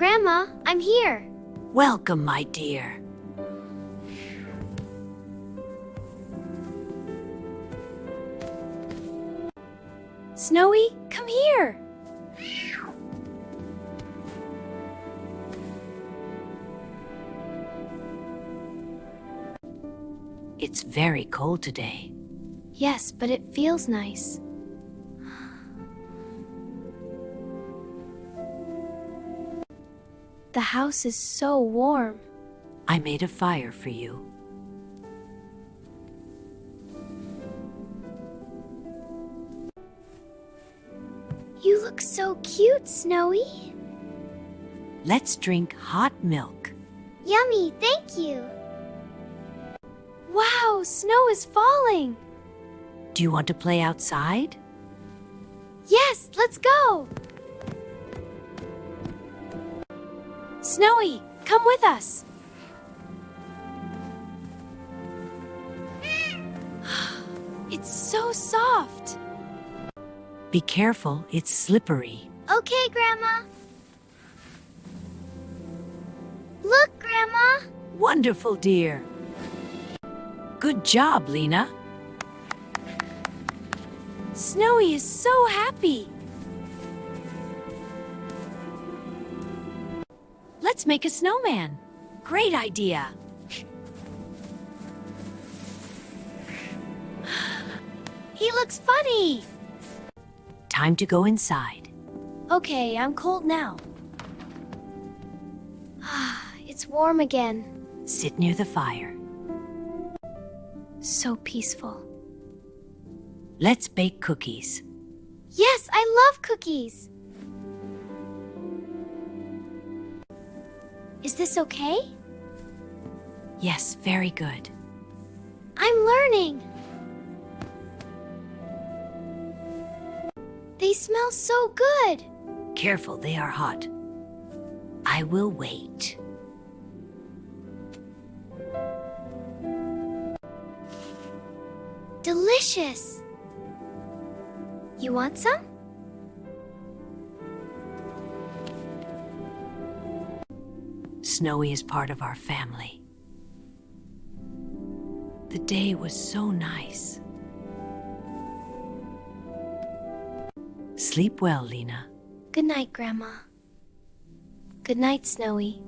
Grandma, I'm here. Welcome, my dear. Snowy, come here. It's very cold today. Yes, but it feels nice. The house is so warm. I made a fire for you. You look so cute, Snowy. Let's drink hot milk. Yummy, thank you. Wow, snow is falling. Do you want to play outside? Yes, let's go. Snowy, come with us. It's so soft. Be careful, it's slippery. Okay, Grandma. Look, Grandma. Wonderful, dear. Good job, Lena. Snowy is so happy. Let's make a snowman. Great idea. He looks funny. Time to go inside. Okay, I'm cold now. It's warm again. Sit near the fire. So peaceful. Let's bake cookies. Yes, I love cookies. Is this okay? Yes, very good. I'm learning. They smell so good. Careful, they are hot. I will wait. Delicious. You want some? Snowy is part of our family. The day was so nice. Sleep well, Lena. Good night, Grandma. Good night, Snowy.